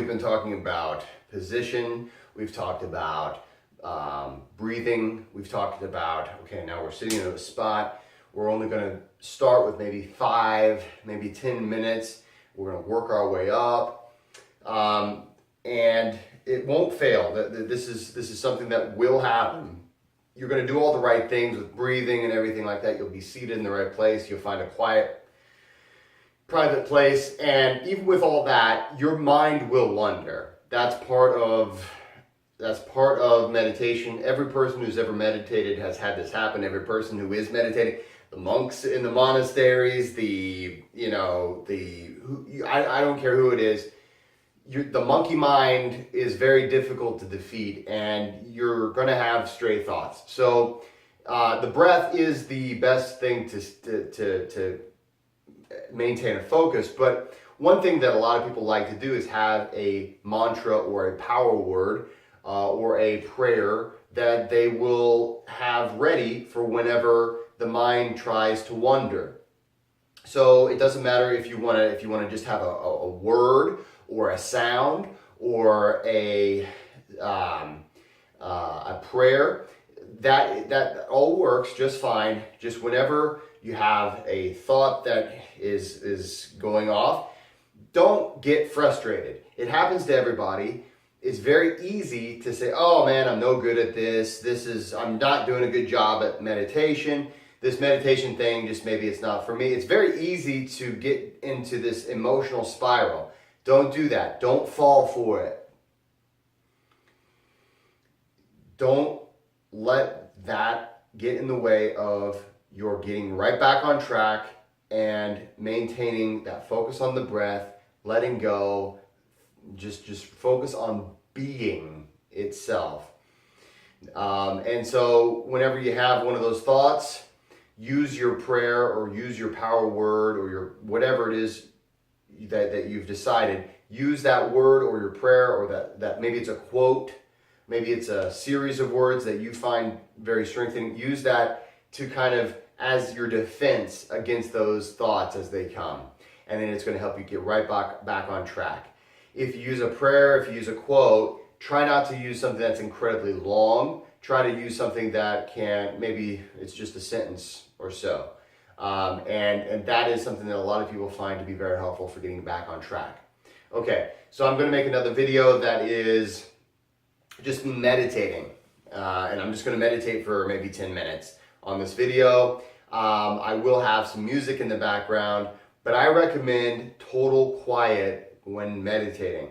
been talking about position, we've talked about breathing, we've talked about, okay, now we're sitting in a spot. We're only going to start with maybe 5, maybe 10 minutes. We're going to work our way up. And it won't fail. This is something that will happen. You're going to do all the right things with breathing and everything like that. You'll be seated in the right place. You'll find a quiet, private place. And even with all that, your mind will wander. That's part of meditation. Every person who's ever meditated has had this happen. Every person who is meditating, the monks in the monasteries, I don't care who it is. The monkey mind is very difficult to defeat, and you're going to have stray thoughts. So the breath is the best thing to maintain a focus. But one thing that a lot of people like to do is have a mantra or a power word or a prayer that they will have ready for whenever the mind tries to wander. So it doesn't matter if you want to just have a word or a sound or a prayer. That all works just fine. Just whenever you have a thought that is going off, don't get frustrated. It happens to everybody. It's very easy to say, oh man, I'm no good at this. I'm not doing a good job at meditation. This meditation thing, just maybe it's not for me. It's very easy to get into this emotional spiral. Don't do that. Don't fall for it. Don't let that get in the way of your getting right back on track and maintaining that focus on the breath, letting go, just focus on being itself. And so whenever you have one of those thoughts, use your prayer or use your power word or your whatever it is that you've decided. Use that word or your prayer, or that maybe it's a quote, maybe it's a series of words that you find very strengthening. Use that to kind of as your defense against those thoughts as they come. And then it's going to help you get right back on track. If you use a prayer, if you use a quote, try not to use something that's incredibly long. Try to use something that maybe it's just a sentence or so. And that is something that a lot of people find to be very helpful for getting back on track. Okay, so I'm going to make another video that is just meditating. And I'm just going to meditate for maybe 10 minutes on this video. I will have some music in the background, but I recommend total quiet when meditating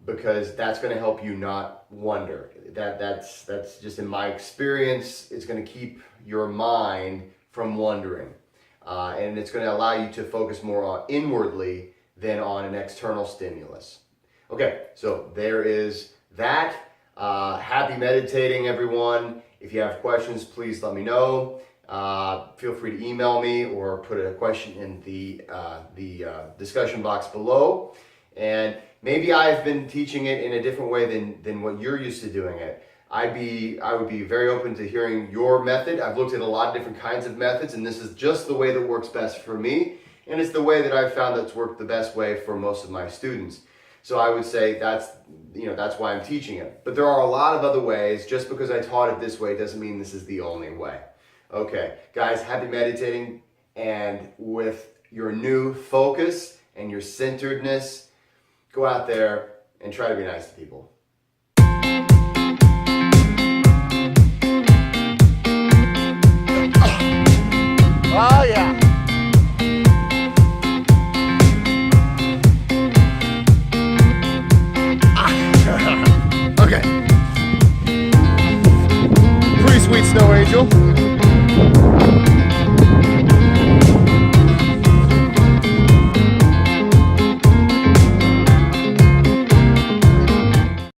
because that's going to help you not wander. That's just in my experience. It's going to keep your mind from wandering, and it's going to allow you to focus more on inwardly than on an external stimulus. Okay, so there is that. Happy meditating, everyone. If you have questions, please let me know. Feel free to email me or put a question in the discussion box below. And maybe I've been teaching it in a different way than what you're used to doing it. I would be very open to hearing your method. I've looked at a lot of different kinds of methods, and this is just the way that works best for me. And it's the way that I've found that's worked the best way for most of my students. So I would say that's why I'm teaching it. But there are a lot of other ways. Just because I taught it this way doesn't mean this is the only way. Okay, guys, happy meditating. And with your new focus and your centeredness, go out there and try to be nice to people. Oh yeah. Okay. Pretty sweet snow angel.